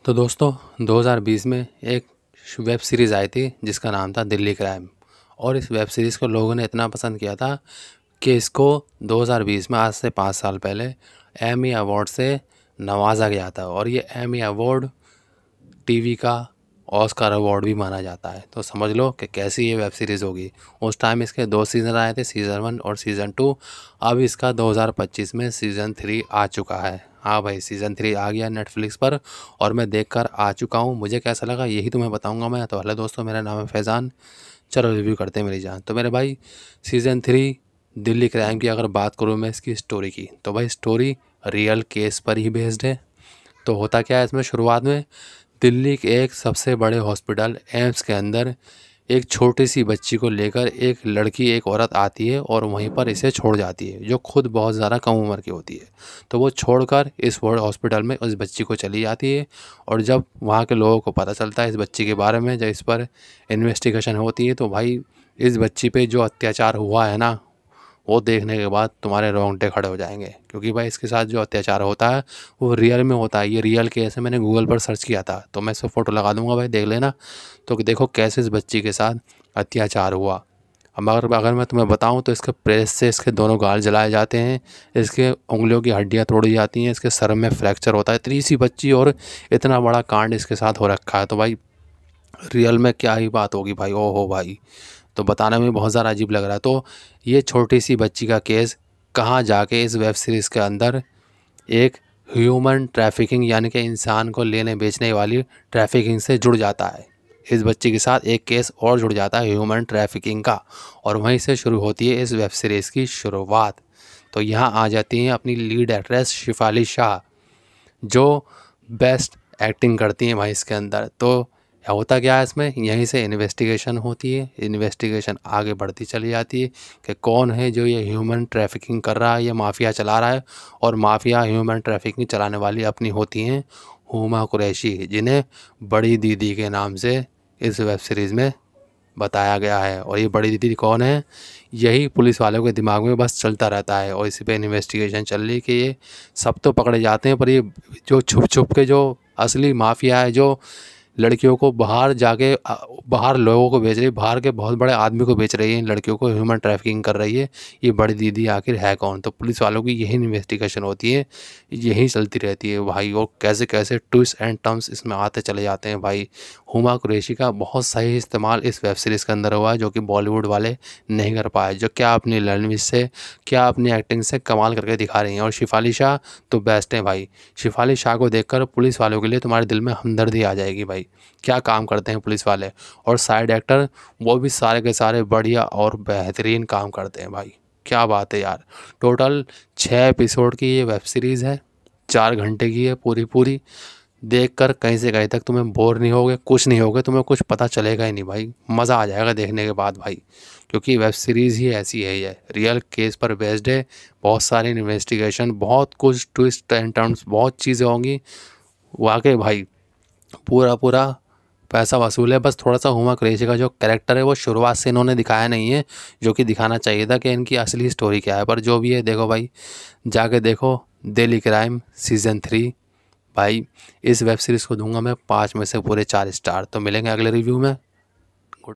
तो दोस्तों 2020 में एक वेब सीरीज़ आई थी जिसका नाम था दिल्ली क्राइम। और इस वेब सीरीज़ को लोगों ने इतना पसंद किया था कि इसको 2020 में आज से 5 साल पहले एमी अवार्ड से नवाजा गया था। और ये एमी अवार्ड टीवी का ऑस्कर अवार्ड भी माना जाता है। तो समझ लो कि कैसी ये वेब सीरीज़ होगी। उस टाइम इसके 2 सीज़न आए थे, सीज़न 1 और सीज़न 2। अब इसका 2025 में सीज़न 3 आ चुका है। हाँ भाई, सीज़न 3 आ गया नेटफ्लिक्स पर और मैं देखकर आ चुका हूँ। मुझे कैसा लगा यही तुम्हें बताऊँगा मैं। तो हेलो दोस्तों, मेरा नाम है फैज़ान। चलो रिव्यू करते हैं मेरी जान। तो मेरे भाई, सीज़न 3 दिल्ली क्राइम की अगर बात करूँ मैं इसकी स्टोरी की, तो भाई स्टोरी रियल केस पर ही बेस्ड है। तो होता क्या है इसमें, शुरुआत में दिल्ली के एक सबसे बड़े हॉस्पिटल एम्स के अंदर एक छोटी सी बच्ची को लेकर एक लड़की, एक औरत आती है और वहीं पर इसे छोड़ जाती है, जो खुद बहुत ज़्यादा कम उम्र की होती है। तो वो छोड़कर इस हॉस्पिटल में उस बच्ची को चली जाती है। और जब वहाँ के लोगों को पता चलता है इस बच्ची के बारे में, जब इस पर इन्वेस्टिगेशन होती है, तो भाई इस बच्ची पे जो अत्याचार हुआ है ना, वो देखने के बाद तुम्हारे रोंगटे खड़े हो जाएंगे। क्योंकि भाई इसके साथ जो अत्याचार होता है वो रियल में होता है। ये रियल केस है, मैंने गूगल पर सर्च किया था, तो मैं इस पर फ़ोटो लगा दूंगा भाई, देख लेना। तो देखो कैसे इस बच्ची के साथ अत्याचार हुआ। अब अगर मैं तुम्हें बताऊं तो इसके प्रेस से इसके दोनों गाल जलाए जाते हैं, इसके उंगलियों की हड्डियां तोड़ी जाती हैं, इसके सर में फ्रैक्चर होता है। इतनी सी बच्ची और इतना बड़ा कांड इसके साथ हो रखा है, तो भाई रियल में क्या ही बात होगी भाई। ओ हो भाई, तो बताने में बहुत ज़्यादा अजीब लग रहा है। तो ये छोटी सी बच्ची का केस कहाँ जाके इस वेब सीरीज़ के अंदर एक ह्यूमन ट्रैफिकिंग, यानी कि इंसान को लेने बेचने वाली ट्रैफिकिंग से जुड़ जाता है। इस बच्ची के साथ एक केस और जुड़ जाता है ह्यूमन ट्रैफिकिंग का, और वहीं से शुरू होती है इस वेब सीरीज़ की शुरुआत। तो यहाँ आ जाती हैं अपनी लीड एक्ट्रेस शिफाली शाह, जो बेस्ट एक्टिंग करती हैं भाई इसके अंदर। तो होता क्या है इसमें, यहीं से इन्वेस्टिगेशन होती है, इन्वेस्टिगेशन आगे बढ़ती चली जाती है कि कौन है जो ये ह्यूमन ट्रैफिकिंग कर रहा है, ये माफिया चला रहा है। और माफिया ह्यूमन ट्रैफिकिंग चलाने वाली अपनी होती हैं हुमा कुरैशी, जिन्हें बड़ी दीदी के नाम से इस वेब सीरीज़ में बताया गया है। और ये बड़ी दीदी कौन है, यही पुलिस वालों के दिमाग में बस चलता रहता है। और इसी पे इन्वेस्टिगेशन चल रही है कि ये सब तो पकड़े जाते हैं, पर ये जो छुप छुप के जो असली माफिया है, जो लड़कियों को बाहर जाके बाहर लोगों को बेच रही है, बाहर के बहुत बड़े आदमी को बेच रही है, इन लड़कियों को ह्यूमन ट्रैफिकिंग कर रही है, ये बड़ी दीदी आखिर है कौन। तो पुलिस वालों की यही इन्वेस्टिगेशन होती है, यही चलती रहती है भाई। और कैसे कैसे ट्विस्ट एंड टर्न्स इसमें आते चले जाते हैं भाई। हुमा कुरैशी का बहुत सही इस्तेमाल इस वेब सीरीज़ के अंदर हुआ है, जो कि बॉलीवुड वाले नहीं कर पाए, जो क्या अपनी लैंग्वेज से, क्या अपनी एक्टिंग से कमाल करके दिखा रही हैं। और शिफाली शाह तो बेस्ट हैं भाई। शिफाली शाह को देखकर पुलिस वालों के लिए तुम्हारे दिल में हमदर्दी आ जाएगी भाई। क्या काम करते हैं पुलिस वाले। और साइड एक्टर वो भी सारे के सारे बढ़िया और बेहतरीन काम करते हैं भाई। क्या बात है यार। टोटल 6 एपिसोड की ये वेब सीरीज़ है, 4 घंटे की है पूरी पूरी। देखकर कहीं से कहीं तक तुम्हें बोर नहीं होगे, कुछ नहीं होगे, तुम्हें कुछ पता चलेगा ही नहीं भाई। मज़ा आ जाएगा देखने के बाद भाई। क्योंकि वेब सीरीज़ ही ऐसी है, ये रियल केस पर बेस्ड है। बहुत सारी इन्वेस्टिगेशन, बहुत कुछ ट्विस्ट एंड टर्न्स, बहुत चीज़ें होंगी वाकई भाई। पूरा पूरा पैसा वसूल है। बस थोड़ा सा हुमा कुरैशी का जो कैरेक्टर है वो शुरुआत से इन्होंने दिखाया नहीं है, जो कि दिखाना चाहिए था कि इनकी असली स्टोरी क्या है। पर जो भी है देखो भाई, जाके देखो दिल्ली क्राइम सीज़न 3 भाई। इस वेब सीरीज़ को दूंगा मैं 5 में से पूरे 4 स्टार। तो मिलेंगे अगले रिव्यू में।